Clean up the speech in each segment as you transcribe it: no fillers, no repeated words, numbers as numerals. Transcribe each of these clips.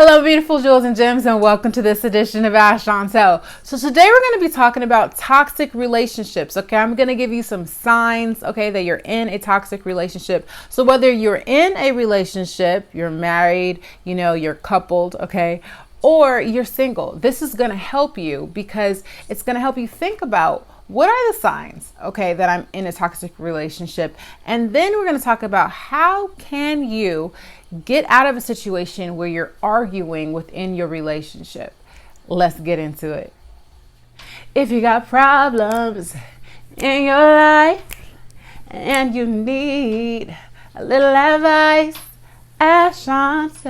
Hello, beautiful jewels and gems, and welcome to this edition of Ask Chauntel. So today we're going to be talking about toxic relationships. Okay, I'm going to give you some signs, okay, that you're in a toxic relationship. So whether you're in a relationship, you're married, you're coupled, okay, or you're single, this is going to help you because it's going to help you think about what are the signs, okay, that I'm in a toxic relationship. And then we're going to talk about how can you get out of a situation where you're arguing within your relationship. Let's get into it. If you got problems in your life and you need a little advice, ask Chauntel.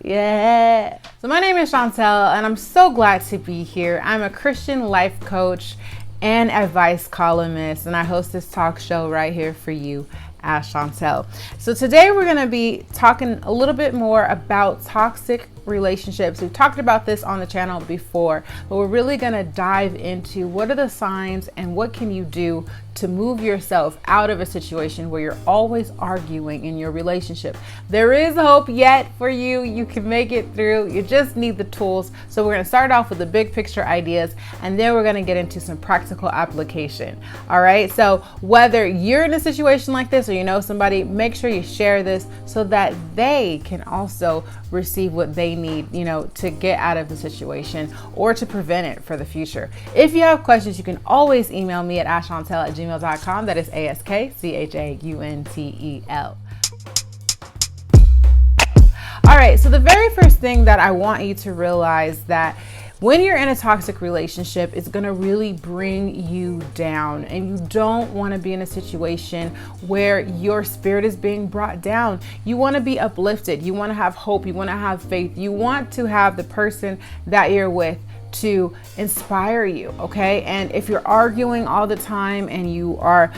Yeah. So my name is Chauntel and I'm so glad to be here. I'm a Christian life coach and advice columnist, and I host this talk show right here for you, Ask Chauntel. So today we're going to be talking a little bit more about toxic relationships. We've talked about this on the channel before, but we're really going to dive into what are the signs and what can you do to move yourself out of a situation where you're always arguing in your relationship. There is hope yet for you. You can make it through. You just need the tools. So we're going to start off with the big picture ideas, and then we're going to get into some practical application. All right. So whether you're in a situation like this or you know somebody, make sure you share this so that they can also receive what they need, to get out of the situation or to prevent it for the future. If you have questions, you can always email me at askchauntel@gmail.com. That is askchauntel. All right, so the very first thing that I want you to realize that when you're in a toxic relationship, it's going to really bring you down, and you don't want to be in a situation where your spirit is being brought down. You want to be uplifted. You want to have hope. You want to have faith. You want to have the person that you're with to inspire you. Okay. And if you're arguing all the time and you are,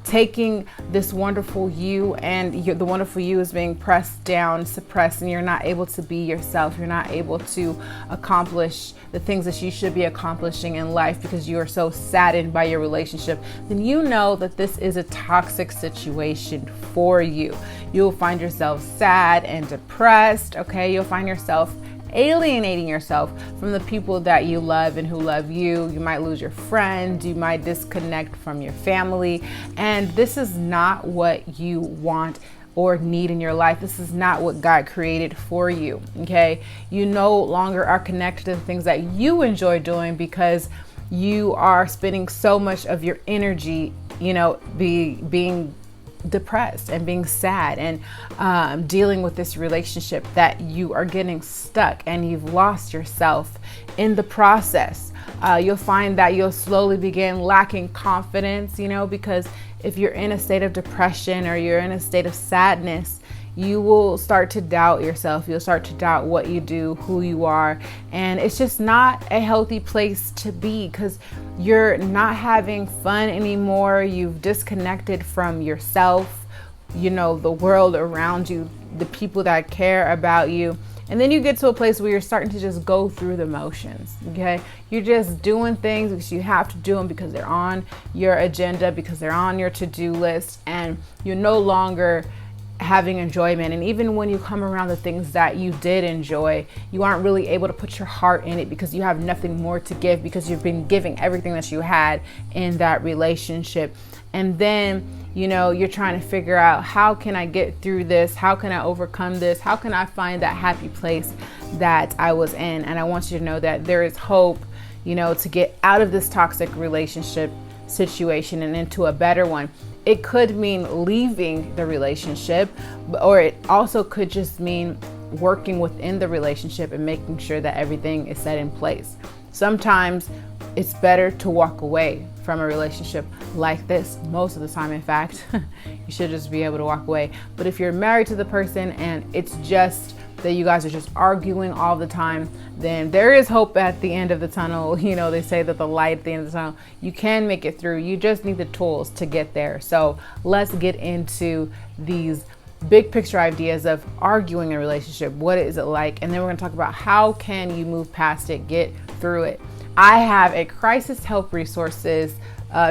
taking this wonderful you and the wonderful you is being pressed down, suppressed, and you're not able to be yourself. You're not able to accomplish the things that you should be accomplishing in life because you are so saddened by your relationship. Then you know that this is a toxic situation for you. You'll find yourself sad and depressed. Okay. You'll find yourself alienating yourself from the people that you love and who love you. You might lose your friend. You might disconnect from your family. And this is not what you want or need in your life. This is not what God created for you. Okay. You no longer are connected to the things that you enjoy doing because you are spending so much of your energy, being depressed and being sad and dealing with this relationship that you are getting stuck, and you've lost yourself in the process. You'll find that you'll slowly begin lacking confidence, because if you're in a state of depression or you're in a state of sadness, you will start to doubt yourself. You'll start to doubt what you do, who you are. And it's just not a healthy place to be because you're not having fun anymore. You've disconnected from yourself, the world around you, the people that care about you. And then you get to a place where you're starting to just go through the motions. Okay. You're just doing things because you have to do them because they're on your agenda, because they're on your to-do list, and you're no longer having enjoyment. And even when you come around the things that you did enjoy, you aren't really able to put your heart in it because you have nothing more to give because you've been giving everything that you had in that relationship. And then, you're trying to figure out, how can I get through this? How can I overcome this? How can I find that happy place that I was in? And I want you to know that there is hope, to get out of this toxic relationship situation and into a better one. It could mean leaving the relationship, or it also could just mean working within the relationship and making sure that everything is set in place. Sometimes it's better to walk away from a relationship like this. Most of the time, in fact, you should just be able to walk away. But if you're married to the person and it's just that you guys are just arguing all the time, then there is hope at the end of the tunnel. They say that the light at the end of the tunnel, you can make it through. You just need the tools to get there. So let's get into these big picture ideas of arguing in a relationship. What is it like? And then we're going to talk about how can you move past it, get through it. I have a crisis help resources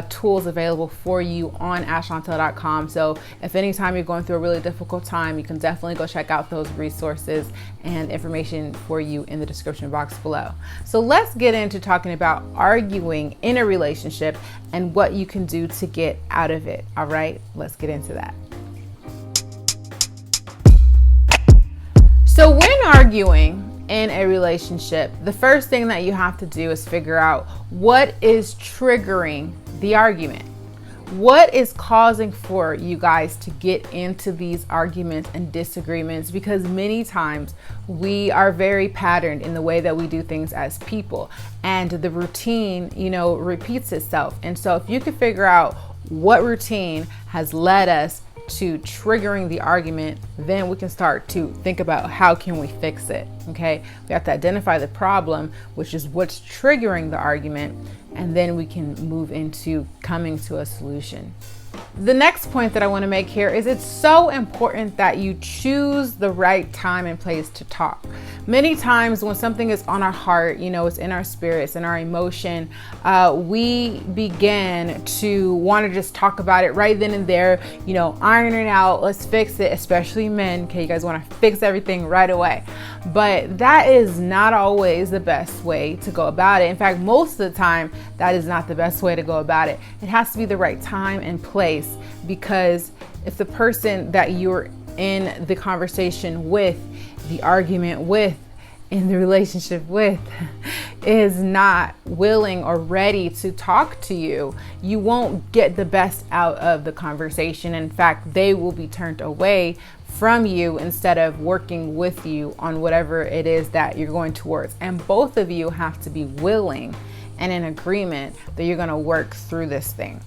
tools available for you on askchauntel.com. So if anytime you're going through a really difficult time, you can definitely go check out those resources and information for you in the description box below. So let's get into talking about arguing in a relationship and what you can do to get out of it. All right, let's get into that. So when arguing in a relationship, the first thing that you have to do is figure out what is triggering the argument. What is causing for you guys to get into these arguments and disagreements? Because many times we are very patterned in the way that we do things as people, and the routine, repeats itself. And so if you can figure out what routine has led us to triggering the argument, then we can start to think about how can we fix it. Okay, we have to identify the problem, which is what's triggering the argument, and then we can move into coming to a solution. The next point that I want to make here is it's so important that you choose the right time and place to talk. Many times when something is on our heart, it's in our spirits and our emotion, we begin to want to just talk about it right then and there, iron it out, let's fix it, especially men. Okay, you guys want to fix everything right away. But that is not always the best way to go about it. In fact, most of the time, that is not the best way to go about it. It has to be the right time and place, because if the person that you're in the conversation with, the argument with, in the relationship with, is not willing or ready to talk to you, you won't get the best out of the conversation. In fact, they will be turned away from you instead of working with you on whatever it is that you're going towards. And both of you have to be willing and in agreement that you're going to work through this thing.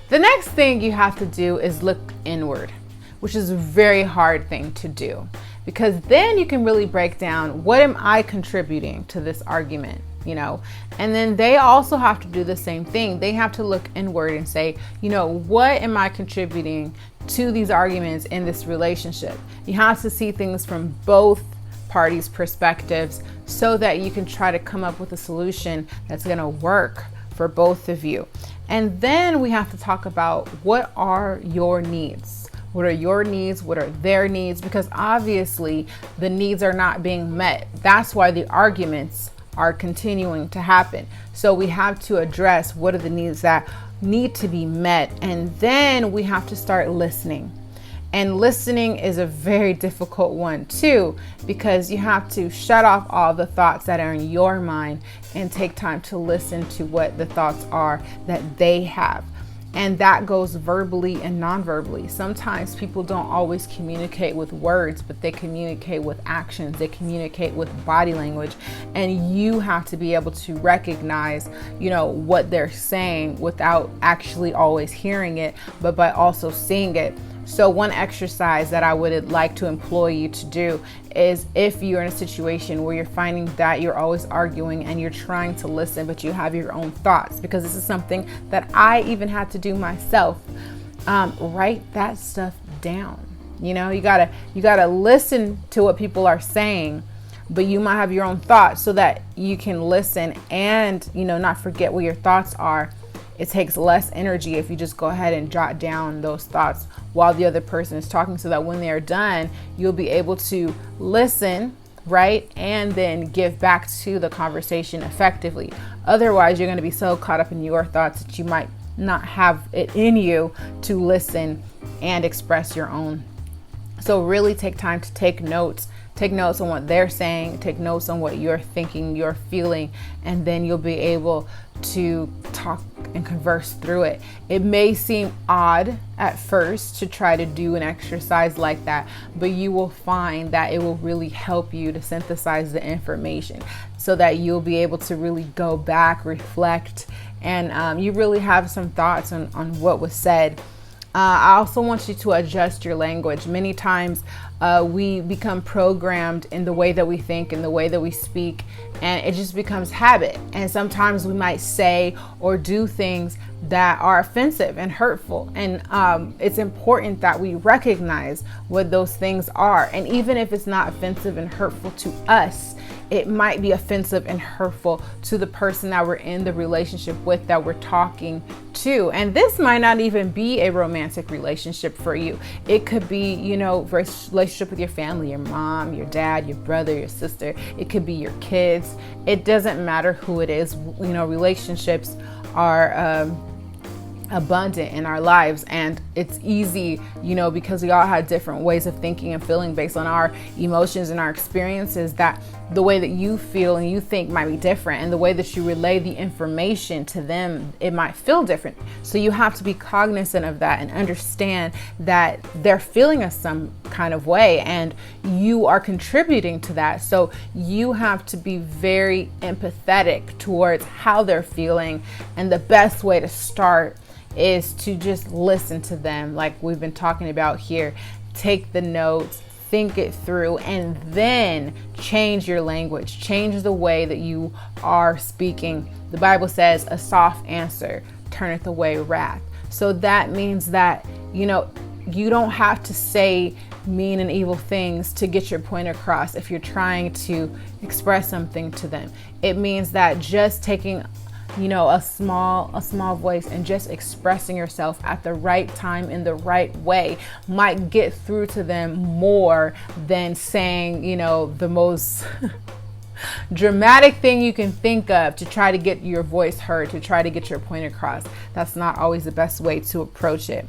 The next thing you have to do is look inward, which is a very hard thing to do, because then you can really break down, what am I contributing to this argument? And then they also have to do the same thing. They have to look inward and say, what am I contributing to these arguments in this relationship? You have to see things from both parties' perspectives so that you can try to come up with a solution that's going to work for both of you. And then we have to talk about, what are your needs? What are your needs? What are their needs? Because obviously the needs are not being met. That's why the arguments are continuing to happen. So we have to address what are the needs that need to be met. And then we have to start listening. And listening is a very difficult one too, because you have to shut off all the thoughts that are in your mind and take time to listen to what the thoughts are that they have. And that goes verbally and non-verbally. Sometimes people don't always communicate with words, but they communicate with actions. They communicate with body language. And you have to be able to recognize, what they're saying without actually always hearing it, but by also seeing it. So one exercise that I would like to employ you to do is, if you're in a situation where you're finding that you're always arguing and you're trying to listen, but you have your own thoughts, because this is something that I even had to do myself, write that stuff down. You gotta listen to what people are saying, but you might have your own thoughts so that you can listen and, not forget what your thoughts are. It takes less energy if you just go ahead and jot down those thoughts while the other person is talking, so that when they're done, you'll be able to listen, right? And then give back to the conversation effectively. Otherwise, you're going to be so caught up in your thoughts that you might not have it in you to listen and express your own. So really take time to take notes. Take notes on what they're saying, take notes on what you're thinking, you're feeling, and then you'll be able to talk and converse through it. It may seem odd at first to try to do an exercise like that, but you will find that it will really help you to synthesize the information so that you'll be able to really go back, reflect, and you really have some thoughts on what was said. I also want you to adjust your language. Many times we become programmed in the way that we think and the way that we speak, and it just becomes habit. And sometimes we might say or do things that are offensive and hurtful. And it's important that we recognize what those things are. And even if it's not offensive and hurtful to us, it might be offensive and hurtful to the person that we're in the relationship with, that we're talking to. And this might not even be a romantic relationship for you. It could be, relationship with your family, your mom, your dad, your brother, your sister. It could be your kids. It doesn't matter who it is. Relationships are abundant in our lives, and it's easy, because we all have different ways of thinking and feeling based on our emotions and our experiences, that the way that you feel and you think might be different, and the way that you relay the information to them, it might feel different. So you have to be cognizant of that and understand that they're feeling a some kind of way and you are contributing to that. So you have to be very empathetic towards how they're feeling, and the best way to start is to just listen to them, like we've been talking about here. Take the notes, think it through, and then change your language, change the way that you are speaking. The Bible says a soft answer turneth away wrath. So that means that, you don't have to say mean and evil things to get your point across if you're trying to express something to them. It means that just taking a small voice and just expressing yourself at the right time in the right way might get through to them more than saying, the most dramatic thing you can think of to try to get your voice heard, to try to get your point across. That's not always the best way to approach it.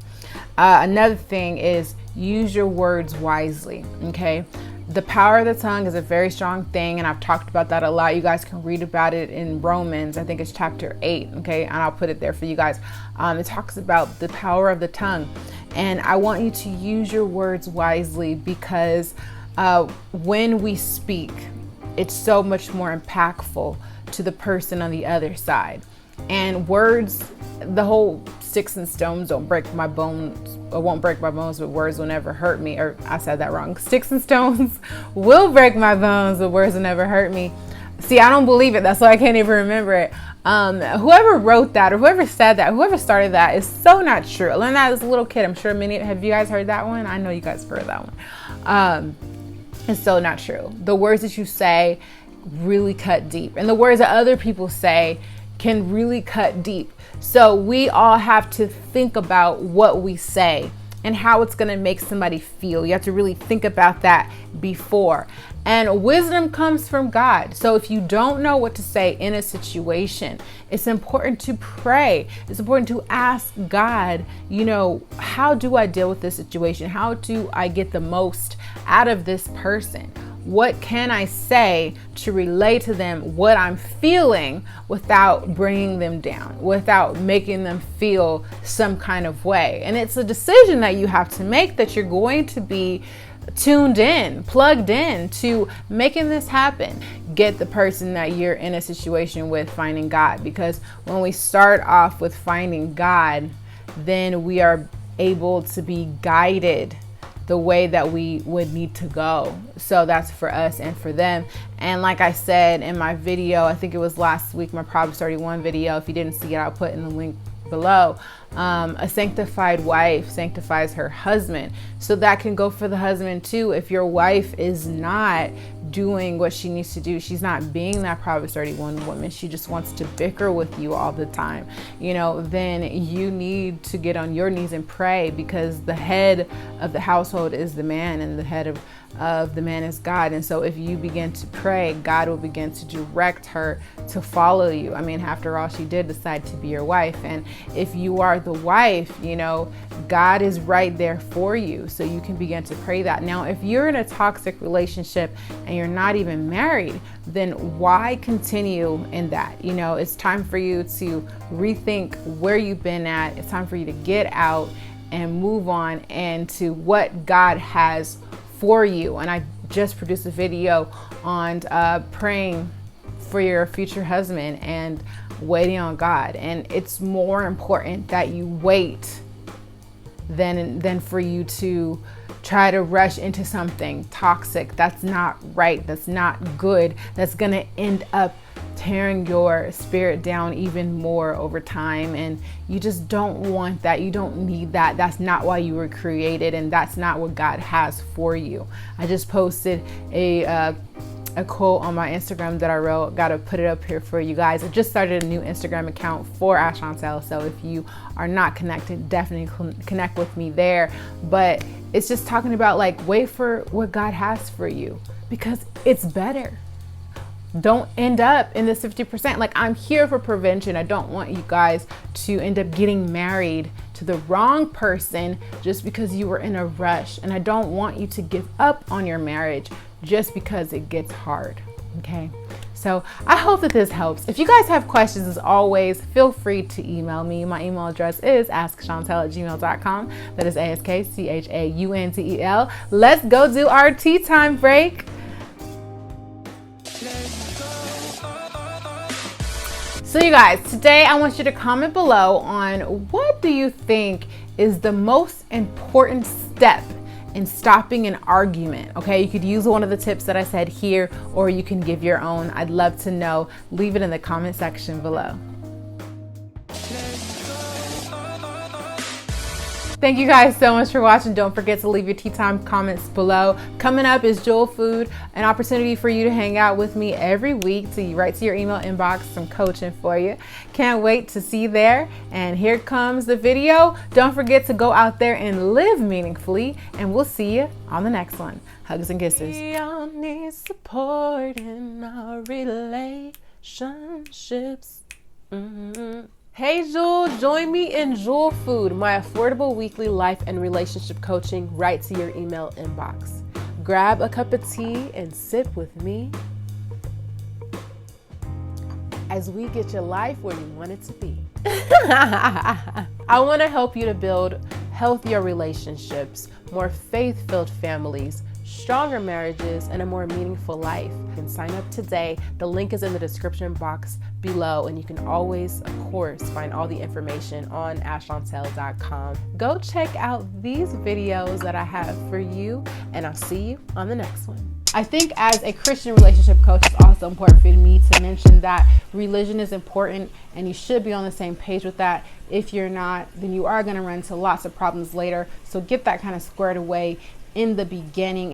Another thing is use your words wisely, okay? The power of the tongue is a very strong thing, and I've talked about that a lot. You guys can read about it in Romans. I think it's chapter 8, okay? And I'll put it there for you guys. It talks about the power of the tongue. And I want you to use your words wisely, because when we speak, it's so much more impactful to the person on the other side. And words, the whole sticks and stones don't break my bones, or won't break my bones, but words will never hurt me. Or I said that wrong. Sticks and stones will break my bones, but words will never hurt me. See, I don't believe it. That's why I can't even remember it. Whoever wrote that, or whoever said that, whoever started that, is so not true. I learned that as a little kid. I'm sure have you guys heard that one? I know you guys have heard that one. It's so not true. The words that you say really cut deep, and the words that other people say can really cut deep. So we all have to think about what we say and how it's going to make somebody feel. You have to really think about that before. And wisdom comes from God. So if you don't know what to say in a situation, it's important to pray. It's important to ask God, how do I deal with this situation? How do I get the most out of this person? What can I say to relay to them what I'm feeling without bringing them down, without making them feel some kind of way? And it's a decision that you have to make, that you're going to be tuned in, plugged in to making this happen. Get the person that you're in a situation with finding God, because when we start off with finding God, then we are able to be guided the way that we would need to go. So that's for us and for them. And like I said in my video, I think it was last week, my Proverbs 31 video, if you didn't see it, I'll put in the link below. A sanctified wife sanctifies her husband. So that can go for the husband too. If your wife is not doing what she needs to do, she's not being that Proverbs 31 woman, she just wants to bicker with you all the time, then you need to get on your knees and pray, because the head of the household is the man, and the head of the man is God. And so if you begin to pray, God will begin to direct her to follow you. I mean, after all, she did decide to be your wife. And if you are the wife, God is right there for you. So you can begin to pray that. Now, if you're in a toxic relationship and you're not even married, then why continue in that? It's time for you to rethink where you've been at. It's time for you to get out and move on into what God has for you. And I just produced a video on praying for your future husband and waiting on God. And it's more important that you wait than for you to try to rush into something toxic. That's not right. That's not good. That's going to end up tearing your spirit down even more over time. And you just don't want that. You don't need that. That's not why you were created, and that's not what God has for you. I just posted a quote on my Instagram that I wrote. Gotta put it up here for you guys. I just started a new Instagram account for Ask Chauntel, so if you are not connected, definitely connect with me there. But it's just talking about like, wait for what God has for you, because it's better. Don't end up in this 50%. Like, I'm here for prevention. I don't want you guys to end up getting married to the wrong person just because you were in a rush. And I don't want you to give up on your marriage just because it gets hard. Okay. So I hope that this helps. If you guys have questions, as always, feel free to email me. My email address is askchauntel@gmail.com. That is askchauntel. Let's go do our tea time break. So you guys, today I want you to comment below on what do you think is the most important step in stopping an argument. Okay, you could use one of the tips that I said here, or you can give your own. I'd love to know. Leave it in the comment section below. Thank you guys so much for watching. Don't forget to leave your tea time comments below. Coming up is Jewel Food, an opportunity for you to hang out with me every week, to right to your email inbox, some coaching for you. Can't wait to see you there. And here comes the video. Don't forget to go out there and live meaningfully, and we'll see you on the next one. Hugs and kisses. We all need support in our relationships. Hey Jewel, join me in Jewel Food, my affordable weekly life and relationship coaching right to your email inbox. Grab a cup of tea and sip with me as we get your life where you want it to be. I want to help you to build healthier relationships, more faith-filled families, stronger marriages, and a more meaningful life. You can sign up today. The link is in the description box below, and you can always, of course, find all the information on askchauntel.com. Go check out these videos that I have for you, and I'll see you on the next one. I think as a Christian relationship coach, it's also important for me to mention that religion is important, and you should be on the same page with that. If you're not, then you are going to run into lots of problems later. So get that kind of squared away in the beginning.